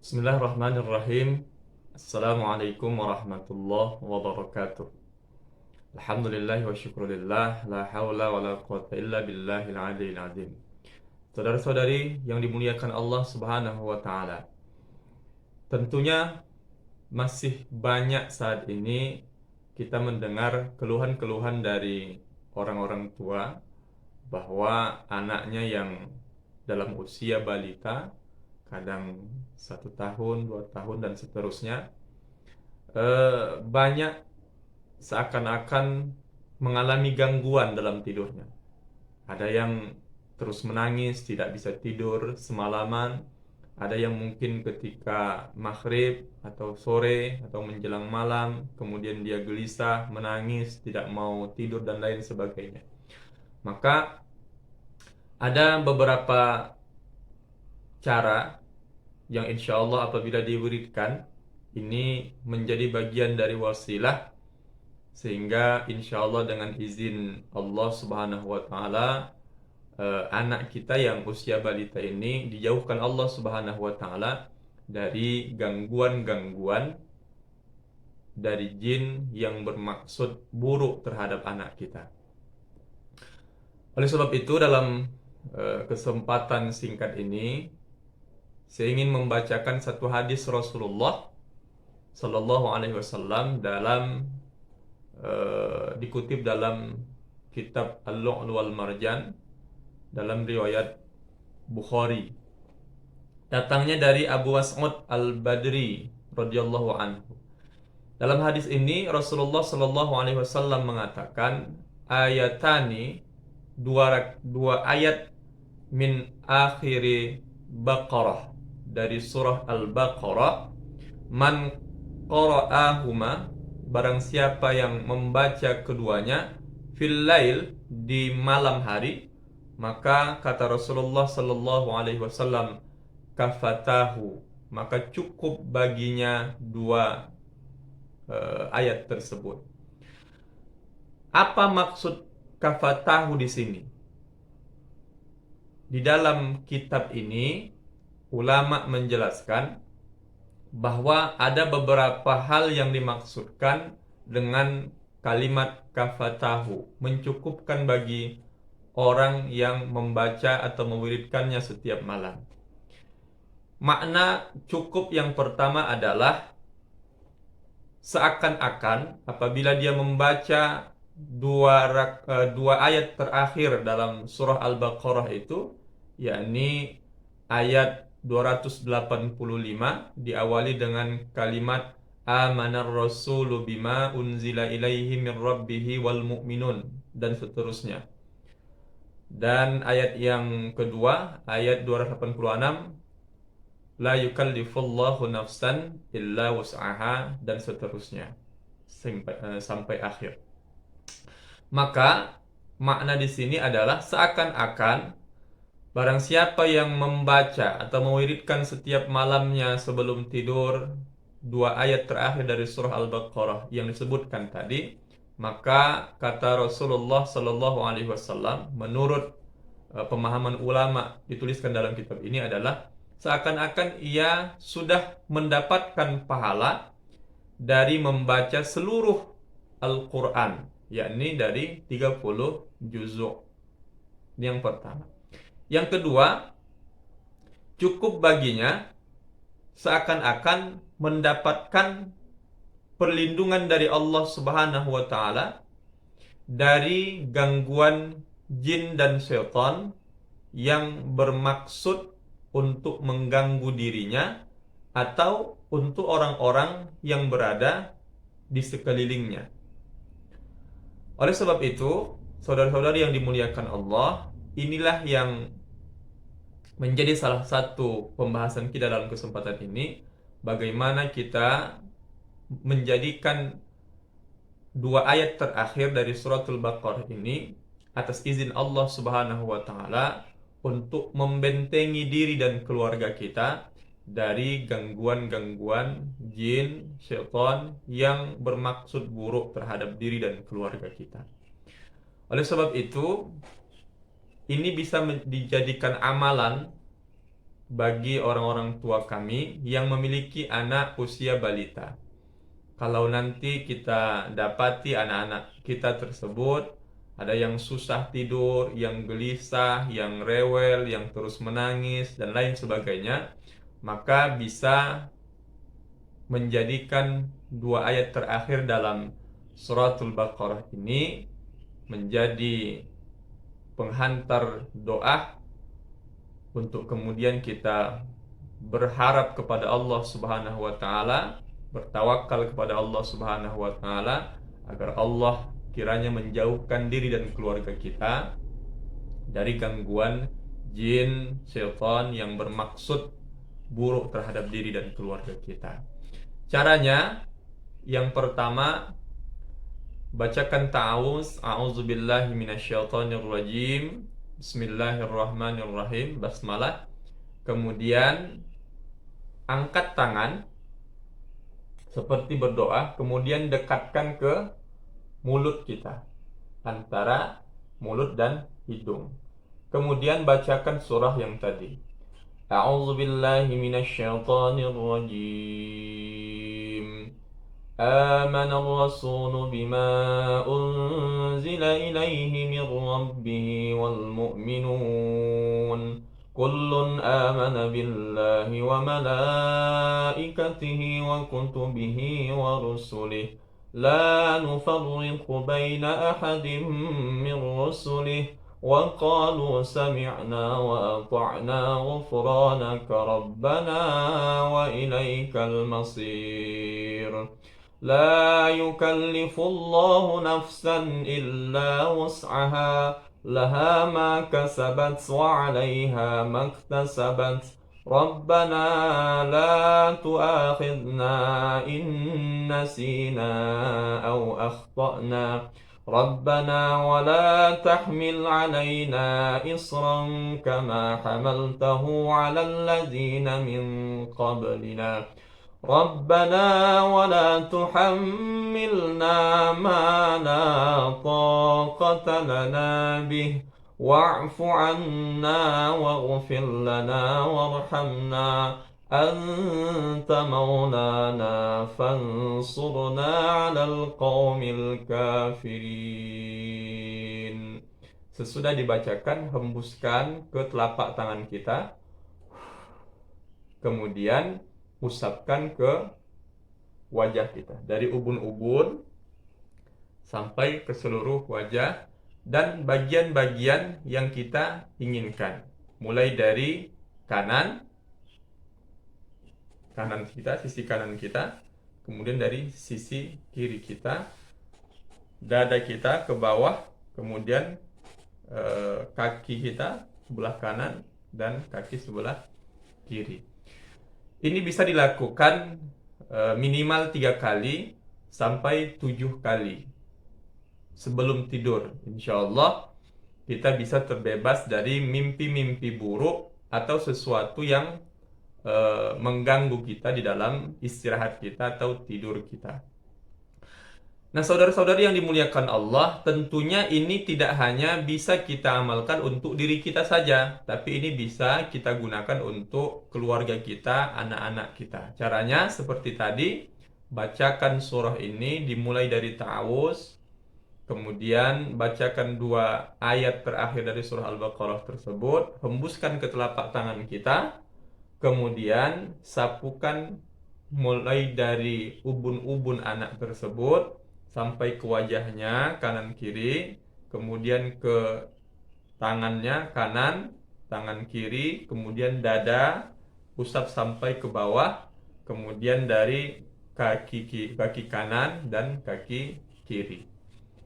Bismillahirrahmanirrahim. Assalamualaikum warahmatullahi wabarakatuh. Alhamdulillah wa syukurillah. La hawla wa la quwata illa billahil aliyil azim. Saudara-saudari yang dimuliakan Allah subhanahu wa ta'ala, tentunya masih banyak saat ini kita mendengar keluhan-keluhan dari orang-orang tua bahwa anaknya yang dalam usia balita, kadang 1 tahun, 2 tahun, dan seterusnya, banyak seakan-akan mengalami gangguan dalam tidurnya. Ada yang terus menangis, tidak bisa tidur semalaman. Ada yang mungkin ketika maghrib atau sore atau menjelang malam, kemudian dia gelisah, menangis, tidak mau tidur, dan lain sebagainya. Maka ada beberapa cara yang insya Allah apabila diberikan, ini menjadi bagian dari wasilah, sehingga insya Allah dengan izin Allah subhanahu wa ta'ala, anak kita yang usia balita ini dijauhkan Allah subhanahu wa ta'ala dari gangguan-gangguan dari jin yang bermaksud buruk terhadap anak kita. Oleh sebab itu, dalam kesempatan singkat ini, saya ingin membacakan satu hadis Rasulullah Sallallahu Alaihi Wasallam dikutip dalam kitab Al-Lu'lu' wal Marjan dalam riwayat Bukhari. Datangnya dari Abu Mas'ud Al-Badri radhiyallahu anhu. Dalam hadis ini Rasulullah Sallallahu Alaihi Wasallam mengatakan, ayatani, dua ayat min akhiri Baqarah, dari surah Al-Baqarah, man qara'ahuma, barang siapa yang membaca keduanya, fil lail, di malam hari, maka kata Rasulullah sallallahu alaihi wasallam, kafatahu, maka cukup baginya dua ayat tersebut. Apa maksud kafatahu di sini? Di dalam kitab ini ulama menjelaskan bahwa ada beberapa hal yang dimaksudkan dengan kalimat kafatahu, mencukupkan bagi orang yang membaca atau mewiridkannya setiap malam. Makna cukup yang pertama adalah seakan-akan apabila dia membaca dua ayat terakhir dalam surah Al-Baqarah itu, yakni ayat 285, diawali dengan kalimat amanar rasulu bima unzila ilaihi min rabbihi wal mu'minun, dan seterusnya. Dan ayat yang kedua, ayat 286, la yukallifullahu nafsan illa wus'aha, dan seterusnya sampai akhir. Maka makna di sini adalah seakan-akan barang siapa yang membaca atau mewiridkan setiap malamnya sebelum tidur dua ayat terakhir dari surah Al-Baqarah yang disebutkan tadi, maka kata Rasulullah Sallallahu Alaihi Wasallam, menurut pemahaman ulama dituliskan dalam kitab ini, adalah seakan-akan ia sudah mendapatkan pahala dari membaca seluruh Al-Quran, yakni dari 30 juzuk. Ini yang pertama. Yang kedua, cukup baginya seakan-akan mendapatkan perlindungan dari Allah Subhanahu wa ta'ala dari gangguan jin dan syaitan yang bermaksud untuk mengganggu dirinya atau untuk orang-orang yang berada di sekelilingnya. Oleh sebab itu, saudara-saudari yang dimuliakan Allah, inilah yang menjadi salah satu pembahasan kita dalam kesempatan ini, bagaimana kita menjadikan dua ayat terakhir dari suratul Baqarah ini atas izin Allah Subhanahu wa ta'ala untuk membentengi diri dan keluarga kita dari gangguan-gangguan jin, syaitan yang bermaksud buruk terhadap diri dan keluarga kita. Oleh sebab itu, ini bisa dijadikan amalan bagi orang-orang tua kami yang memiliki anak usia balita. Kalau nanti kita dapati anak-anak kita tersebut ada yang susah tidur, yang gelisah, yang rewel, yang terus menangis, dan lain sebagainya, maka bisa menjadikan dua ayat terakhir dalam suratul Baqarah ini menjadi penghantar doa untuk kemudian kita berharap kepada Allah Subhanahu wa taala, bertawakal kepada Allah Subhanahu wa taala agar Allah kiranya menjauhkan diri dan keluarga kita dari gangguan jin, syaitan yang bermaksud buruk terhadap diri dan keluarga kita. Caranya yang pertama, bacakan ta'awuz, a'udzubillahi minasyaitonirrajim, bismillahirrahmanirrahim, basmalah. Kemudian angkat tangan seperti berdoa, kemudian dekatkan ke mulut kita, antara mulut dan hidung. Kemudian bacakan surah yang tadi. A'udzubillahi minasyaitonirrajim. آمن الرسول بما أنزل إليه من ربه والمؤمنون كل آمن بالله وملائكته وكتبه ورسله لا نفرق بين أحد من رسله وقالوا سمعنا وأطعنا غفرانك ربنا وإليك المصير لا يكلف الله نفسا إلا وسعها لها ما كسبت وعليها ما اكتسبت ربنا لا تؤاخذنا إن نسينا أو أخطأنا ربنا ولا تحمل علينا إصرا كما حملته على الذين من قبلنا ربنا ولا تحملنا ما لا طاقة لنا به واعف عنا واغفر لنا وارحمنا أنت مولانا فانصرنا على القوم الكافرين. Sesudah dibacakan, hembuskan ke telapak tangan kita, kemudian usapkan ke wajah kita, dari ubun-ubun sampai ke seluruh wajah dan bagian-bagian yang kita inginkan, mulai dari kanan kita, sisi kanan kita, kemudian dari sisi kiri kita, dada kita ke bawah, kemudian kaki kita sebelah kanan dan kaki sebelah kiri. Ini bisa dilakukan minimal 3 kali sampai 7 kali sebelum tidur. Insya Allah kita bisa terbebas dari mimpi-mimpi buruk atau sesuatu yang mengganggu kita di dalam istirahat kita atau tidur kita. Nah, saudara-saudari yang dimuliakan Allah, tentunya ini tidak hanya bisa kita amalkan untuk diri kita saja, tapi ini bisa kita gunakan untuk keluarga kita, anak-anak kita. Caranya seperti tadi, bacakan surah ini dimulai dari ta'awuz, kemudian bacakan 2 ayat terakhir dari surah Al-Baqarah tersebut, hembuskan ke telapak tangan kita, kemudian sapukan mulai dari ubun-ubun anak tersebut sampai ke wajahnya kanan kiri, kemudian ke tangannya kanan, tangan kiri, kemudian dada, usap sampai ke bawah, kemudian dari kaki kanan dan kaki kiri.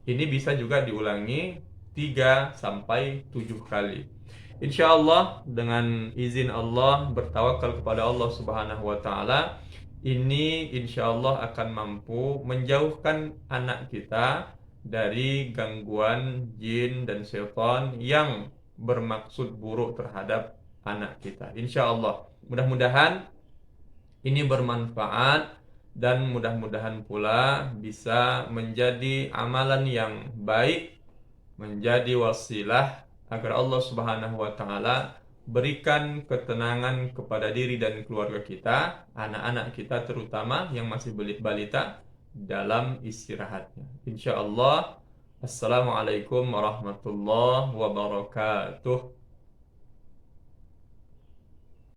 Ini bisa juga diulangi 3 sampai 7 kali. Insya Allah dengan izin Allah, bertawakal kepada Allah Subhanahu wa taala, ini insya Allah akan mampu menjauhkan anak kita dari gangguan jin dan syaitan yang bermaksud buruk terhadap anak kita. Insya Allah, mudah-mudahan ini bermanfaat dan mudah-mudahan pula bisa menjadi amalan yang baik, menjadi wasilah agar Allah Subhanahu wa taala berikan ketenangan kepada diri dan keluarga kita, anak-anak kita terutama yang masih balita dalam istirahatnya. Insya Allah. Assalamualaikum warahmatullahi wabarakatuh.